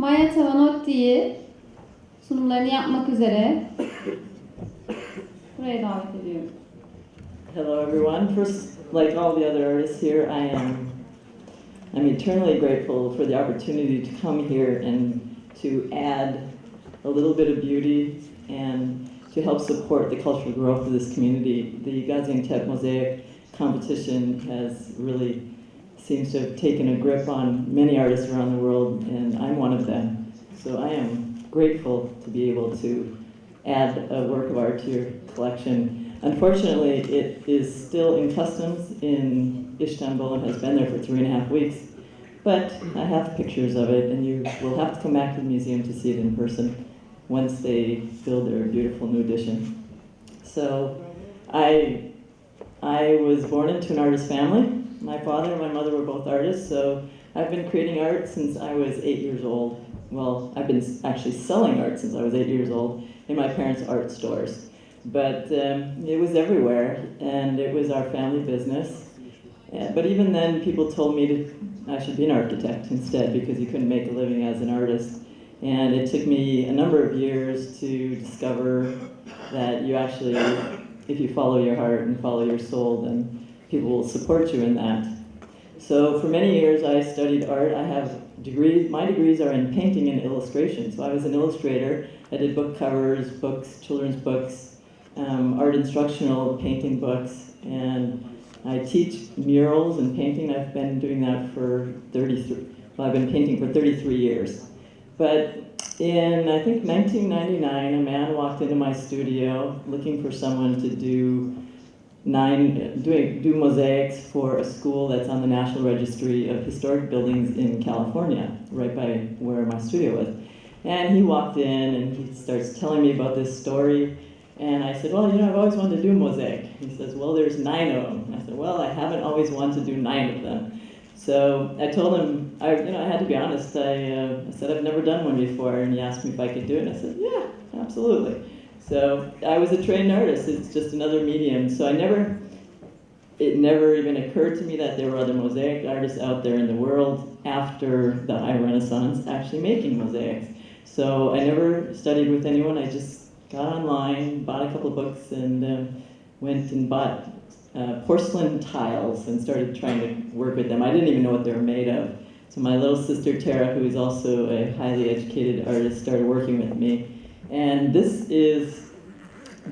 Tavanotti'yi sunumlarını yapmak üzere buraya davet ediyorum. Hello everyone. First, like all the other artists here, I'm eternally grateful for the opportunity to come here and to add a little bit of beauty and to help support the cultural growth of this community. The Gaziantep Mozaik competition has really seems to have taken a grip on many artists around the world, and I'm one of them. So I am grateful to be able to add a work of art to your collection. Unfortunately, it is still in customs in Istanbul and has been there for 3.5 weeks. But I have pictures of it, and you will have to come back to the museum to see it in person once they build their beautiful new addition. So I was born into an artist family. My father and my mother were both artists, so I've been creating art since I was 8 years old. Well, I've been actually selling art since I was 8 years old in my parents' art stores. But it was everywhere, and it was our family business. But even then, people told me I should be an architect instead because you couldn't make a living as an artist. And it took me a number of years to discover that you actually, if you follow your heart and follow your soul, then people will support you in that. So for many years I studied art. I have degrees. My degrees are in painting and illustration. So I was an illustrator. I did book covers, books, children's books, art instructional painting books, and I teach murals and painting. I've been doing that for I've been painting for 33 years. But in, I think, 1999, a man walked into my studio looking for someone to do mosaics for a school that's on the National Registry of Historic Buildings in California, right by where my studio was. And he walked in and he starts telling me about this story. And I said, well, I've always wanted to do mosaic. He says, well, there's 9 of them. I said, well, I haven't always wanted to do 9 of them. So I told him, I had to be honest. I said, I've never done one before. And he asked me if I could do it. And I said, yeah, absolutely. So I was a trained artist. It's just another medium. So it never even occurred to me that there were other mosaic artists out there in the world after the High Renaissance actually making mosaics. So I never studied with anyone. I just got online, bought a couple of books, and went and bought porcelain tiles and started trying to work with them. I didn't even know what they were made of. So my little sister Tara, who is also a highly educated artist, started working with me. And this is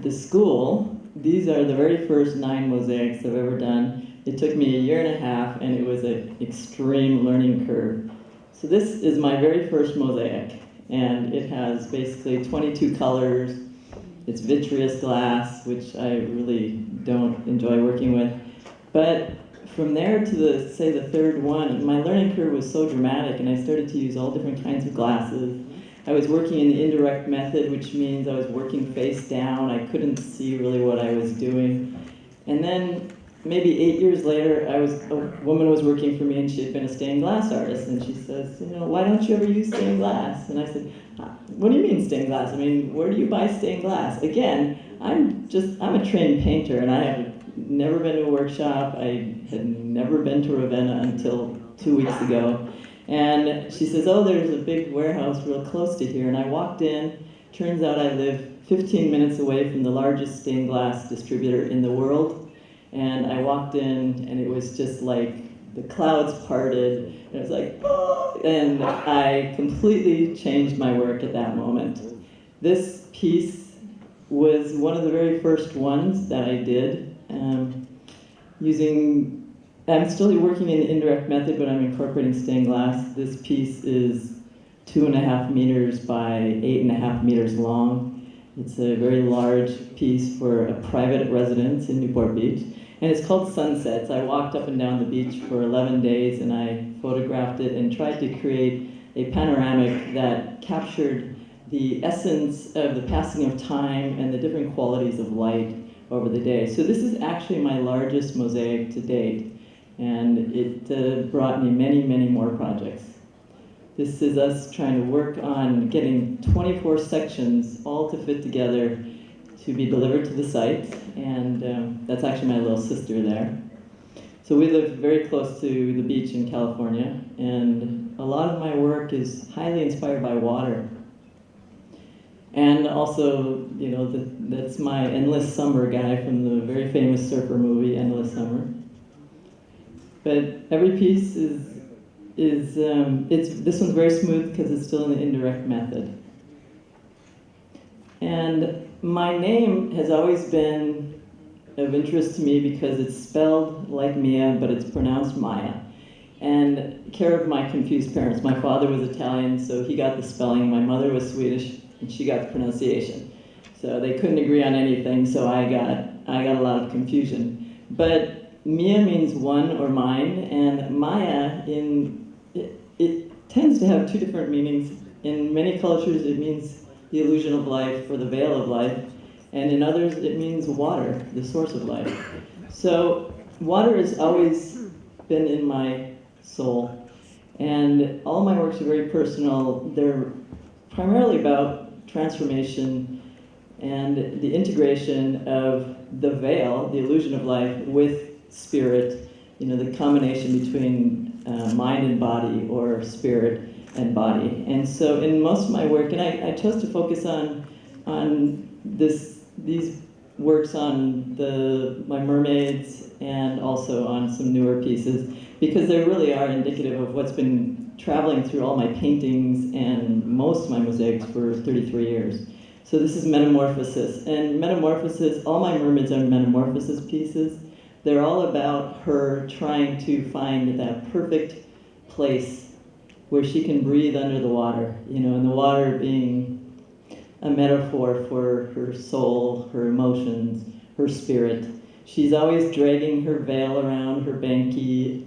the school. These are the very first 9 mosaics I've ever done. It took me 1.5 years, and it was an extreme learning curve. So this is my very first mosaic, and it has basically 22 colors. It's vitreous glass, which I really don't enjoy working with. But from there to the 3rd one, my learning curve was so dramatic, and I started to use all different kinds of glasses. I was working in the indirect method, which means I was working face down. I couldn't see really what I was doing. And then maybe 8 years later, a woman was working for me, and she had been a stained glass artist, and she says, why don't you ever use stained glass? And I said, what do you mean stained glass? I mean, where do you buy stained glass? Again, I'm a trained painter, and I have never been to a workshop. I had never been to Ravenna until 2 weeks ago. And she says, oh, there's a big warehouse real close to here. And I walked in. Turns out I live 15 minutes away from the largest stained glass distributor in the world. And I walked in, and it was just like the clouds parted. And it was like, oh! And I completely changed my work at that moment. This piece was one of the very first ones that I did I'm still working in the indirect method, but I'm incorporating stained glass. This piece is 2.5 meters by 8.5 meters long. It's a very large piece for a private residence in Newport Beach. And it's called Sunsets. I walked up and down the beach for 11 days, and I photographed it and tried to create a panoramic that captured the essence of the passing of time and the different qualities of light over the day. So this is actually my largest mosaic to date. And it brought me many, many more projects. This is us trying to work on getting 24 sections all to fit together to be delivered to the site. And that's actually my little sister there. So we live very close to the beach in California, and a lot of my work is highly inspired by water. And also, you know, that's my Endless Summer guy from the very famous surfer movie, Endless Summer. But every piece this one's very smooth because it's still in the indirect method. And my name has always been of interest to me because it's spelled like Mia, but it's pronounced Maya. And care of my confused parents. My father was Italian, so he got the spelling. My mother was Swedish, and she got the pronunciation. So they couldn't agree on anything, so I got a lot of confusion. But Mia means one or mine, and Maya, it tends to have two different meanings. In many cultures, it means the illusion of life or the veil of life, and in others, it means water, the source of life. So water has always been in my soul, and all my works are very personal. They're primarily about transformation and the integration of the veil, the illusion of life, with spirit, you know, the combination between mind and body, or spirit and body. And so in most of my work, and I chose to focus on these works on my mermaids and also on some newer pieces, because they really are indicative of what's been traveling through all my paintings and most of my mosaics for 33 years. So this is Metamorphosis. And Metamorphosis, all my mermaids are Metamorphosis pieces. They're all about her trying to find that perfect place where she can breathe under the water, you know, and the water being a metaphor for her soul, her emotions, her spirit. She's always dragging her veil around, her banky.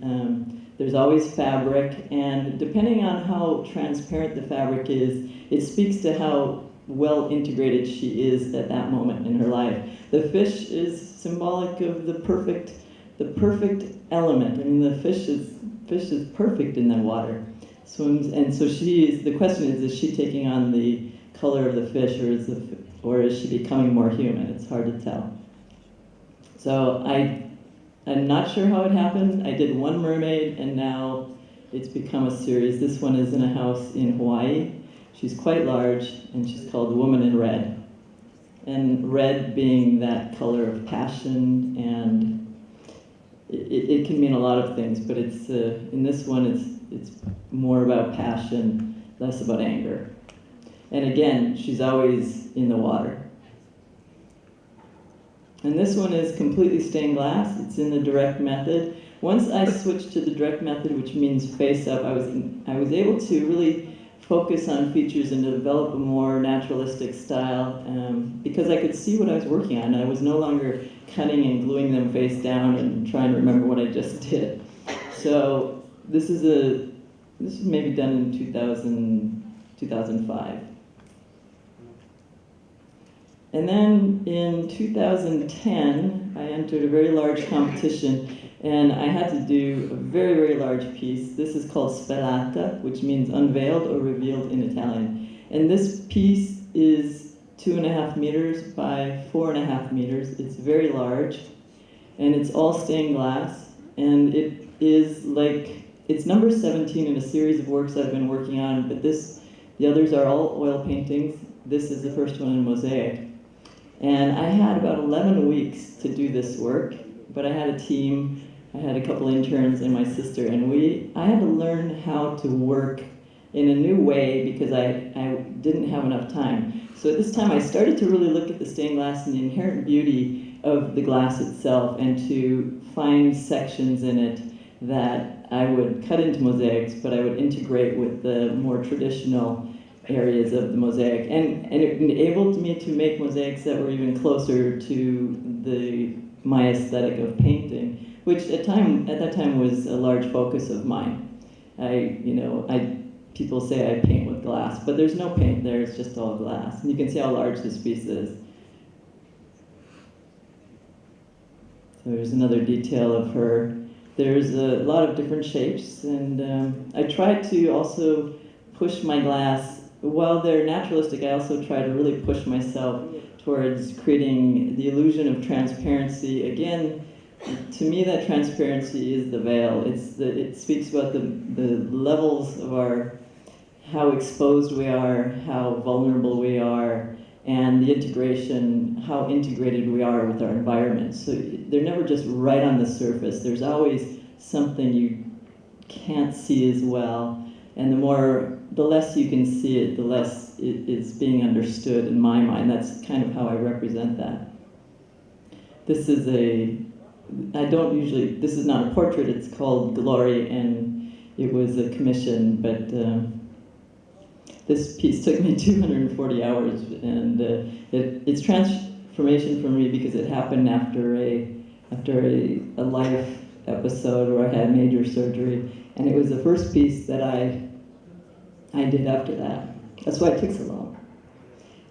There's always fabric, and depending on how transparent the fabric is, it speaks to how well integrated she is at that moment in her life. The fish is symbolic of the perfect element. I mean, the fish is perfect in that water. Swims, and so the question is she taking on the color of the fish, or is she becoming more human? It's hard to tell. So I'm not sure how it happened. I did one mermaid, and now it's become a series. This one is in a house in Hawaii. She's quite large, and she's called Woman in Red. And red being that color of passion, and it can mean a lot of things, but it's in this one it's more about passion, less about anger. And again, she's always in the water. And this one is completely stained glass. It's in the direct method. Once I switched to the direct method, which means face up, I was able to really focus on features and develop a more naturalistic style because I could see what I was working on. I was no longer cutting and gluing them face down and trying to remember what I just did. So this is maybe done in 2005. And then in 2010, I entered a very large competition, and I had to do a very, very large piece. This is called Svelata, which means unveiled or revealed in Italian. And this piece is 2.5 meters by 4.5 meters. It's very large, and it's all stained glass. And it's number 17 in a series of works I've been working on, but the others are all oil paintings. This is the first one in mosaic. And I had about 11 weeks to do this work, but I had a team. I had a couple interns and my sister, and I had to learn how to work in a new way because I didn't have enough time. So at this time, I started to really look at the stained glass and the inherent beauty of the glass itself, and to find sections in it that I would cut into mosaics, but I would integrate with the more traditional areas of the mosaic, and it enabled me to make mosaics that were even closer to my aesthetic of painting, which at that time was a large focus of mine. People say I paint with glass, but there's no paint there, it's just all glass. And you can see how large this piece is. So there's another detail of her. There's a lot of different shapes, and I tried to also push my glass. While they're naturalistic, I also try to really push myself towards creating the illusion of transparency, again, to me, that transparency is the veil. It speaks about the levels of how exposed we are, how vulnerable we are, and the integration, how integrated we are with our environment. So they're never just right on the surface. There's always something you can't see as well. And the less you can see it, the less it is being understood in my mind. That's kind of how I represent that. This is this is not a portrait, it's called Glory, and it was a commission, but this piece took me 240 hours, and it's transformation for me because it happened after a life episode where I had major surgery, and it was the first piece that I did after that. That's why it took so long.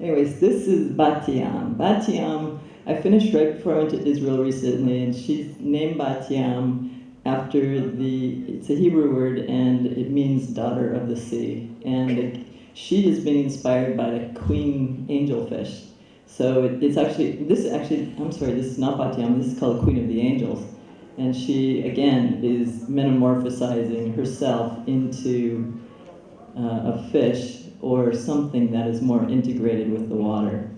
Anyways, this is Bat Yam. Bat Yam, I finished right before I went to Israel recently, and she's named Bat Yam after it's a Hebrew word, and it means daughter of the sea. And she is being inspired by the queen angelfish. So this is not Bat Yam, this is called Queen of the Angels. And she, again, is metamorphosizing herself into a fish or something that is more integrated with the water.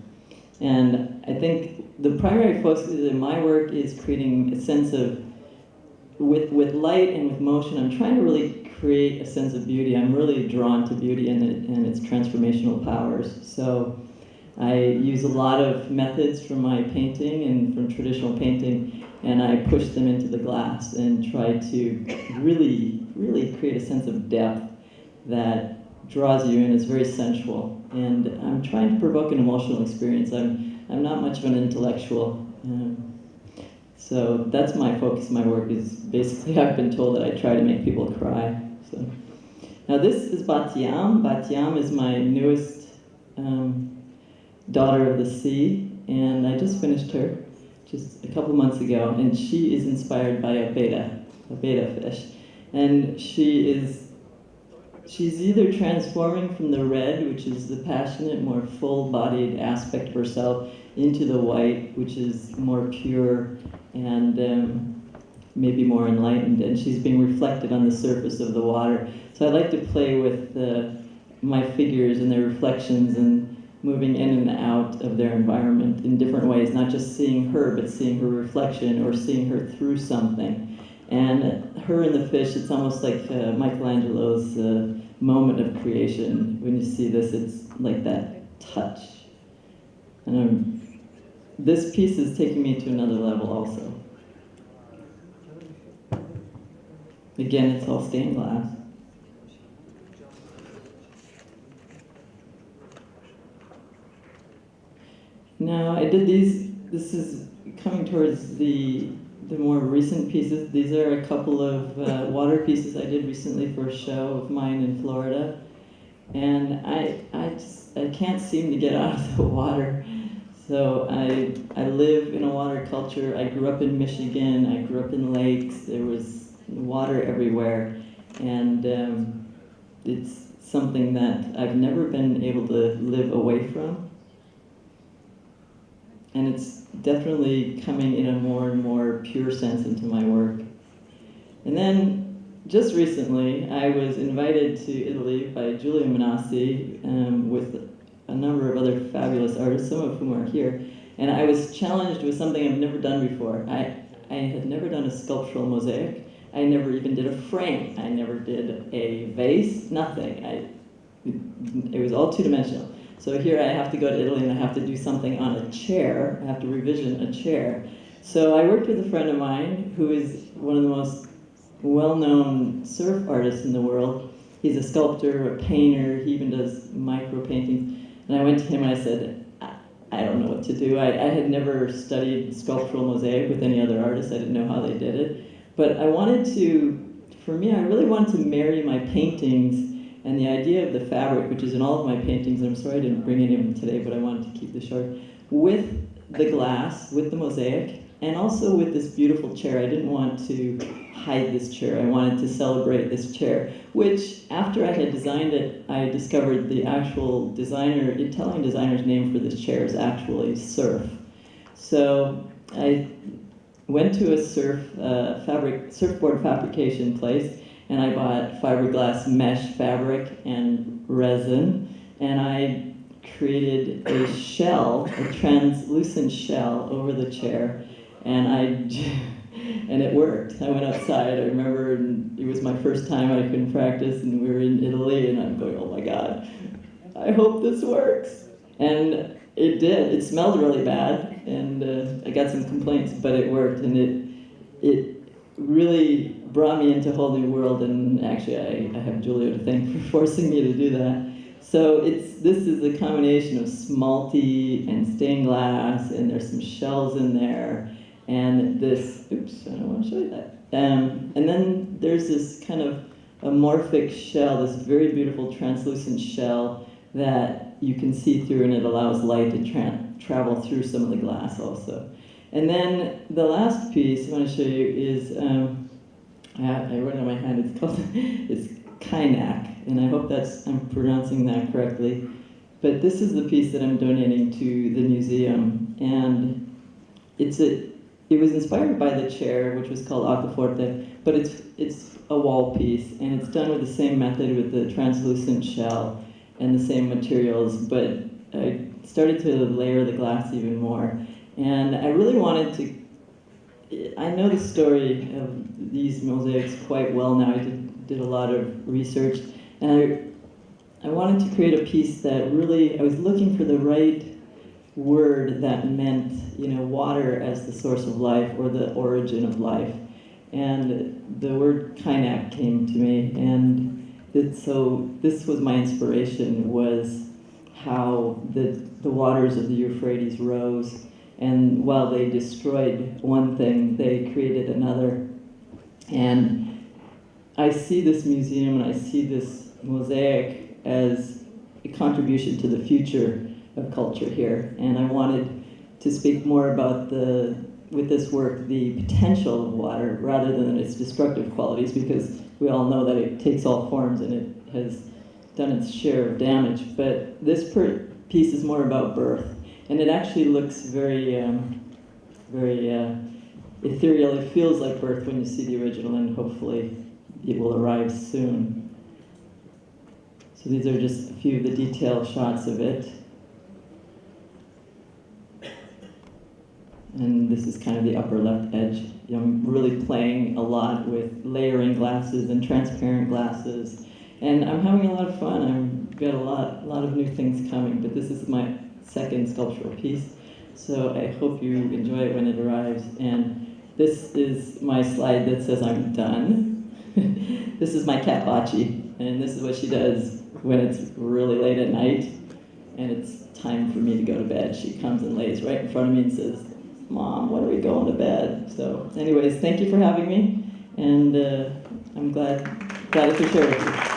And I think the primary focus in my work is creating a sense of, with light and with motion, I'm trying to really create a sense of beauty. I'm really drawn to beauty and its transformational powers. So I use a lot of methods from my painting and from traditional painting, and I push them into the glass and try to really, really create a sense of depth that draws you in. It's very sensual, and I'm trying to provoke an emotional experience. I'm not much of an intellectual, so that's my focus. My work is basically, I've been told that I try to make people cry. So now this is Bat Yam. Bat Yam is my newest daughter of the sea, and I just finished her just a couple months ago, and she is inspired by a betta fish, and she's either transforming from the red, which is the passionate, more full-bodied aspect of herself, into the white, which is more pure and maybe more enlightened, and she's being reflected on the surface of the water. So I like to play with my figures and their reflections and moving in and out of their environment in different ways, not just seeing her, but seeing her reflection or seeing her through something. And her and the fish, it's almost like Michelangelo's moment of creation. When you see this, it's like that touch. And this piece is taking me to another level also. Again, it's all stained glass. Now, I did these, this is coming towards the more recent pieces. These are a couple of water pieces I did recently for a show of mine in Florida. And I can't seem to get out of the water. So I live in a water culture. I grew up in Michigan. I grew up in lakes. There was water everywhere. And it's something that I've never been able to live away from. And it's definitely coming in a more and more pure sense into my work. And then, just recently, I was invited to Italy by Giulia Manassi with a number of other fabulous artists, some of whom are here. And I was challenged with something I've never done before. I had never done a sculptural mosaic. I never even did a frame. I never did a vase, nothing. It was all two-dimensional. So here I have to go to Italy and I have to do something on a chair. I have to revision a chair. So I worked with a friend of mine who is one of the most well-known surf artists in the world. He's a sculptor, a painter, he even does micro paintings. And I went to him and I said, I don't know what to do. I had never studied sculptural mosaic with any other artists. I didn't know how they did it. But I wanted to, for me, I really wanted to marry my paintings and the idea of the fabric, which is in all of my paintings, and I'm sorry I didn't bring any of them today, but I wanted to keep this short, with the glass, with the mosaic, and also with this beautiful chair. I didn't want to hide this chair. I wanted to celebrate this chair, which after I had designed it, I discovered the actual designer, Italian designer's name for this chair is actually Surf. So went to a surfboard fabrication place, and I bought fiberglass mesh fabric and resin, and I created a shell, a translucent shell over the chair, and it worked. I went outside, I remember, and it was my first time I couldn't practice, and we were in Italy, and I'm going, oh my God, I hope this works. And it did. It smelled really bad, and I got some complaints, but it worked, and it really brought me into a whole new world, and actually I have Julia to thank for forcing me to do that. So this is a combination of smalty and stained glass, and there's some shells in there, and this, oops, I don't want to show you that. And then there's this kind of amorphic shell, this very beautiful translucent shell that you can see through, and it allows light to travel through some of the glass also. And then the last piece I want to show you is, I wrote it on my hand, it's called, it's Kainak, and I hope I'm pronouncing that correctly. But this is the piece that I'm donating to the museum, and it was inspired by the chair, which was called Acquaforte, but it's a wall piece, and it's done with the same method with the translucent shell and the same materials, but I started to layer the glass even more. And I really wanted to, I know the story of these mosaics quite well now. I did a lot of research, and I wanted to create a piece that really, I was looking for the right word that meant, water as the source of life or the origin of life. And the word kainak came to me, and so this was my inspiration, was how the waters of the Euphrates rose, and while they destroyed one thing, they created another. And I see this museum and I see this mosaic as a contribution to the future of culture here, and I wanted to speak more about with this work, the potential of water rather than its destructive qualities, because we all know that it takes all forms and it has done its share of damage. But this piece is more about birth, and it actually looks very ethereal. It feels like birth when you see the original, and hopefully it will arrive soon. So these are just a few of the detailed shots of it. And this is kind of the upper left edge. I'm really playing a lot with layering glasses and transparent glasses. And I'm having a lot of fun. I've got a lot of new things coming, but this is my second sculptural piece. So I hope you enjoy it when it arrives. And this is my slide that says I'm done. This is my cat Bachi, and this is what she does when it's really late at night and it's time for me to go to bed. She comes and lays right in front of me and says, Mom, when are we going to bed? So anyways, thank you for having me, and I'm glad to share with you.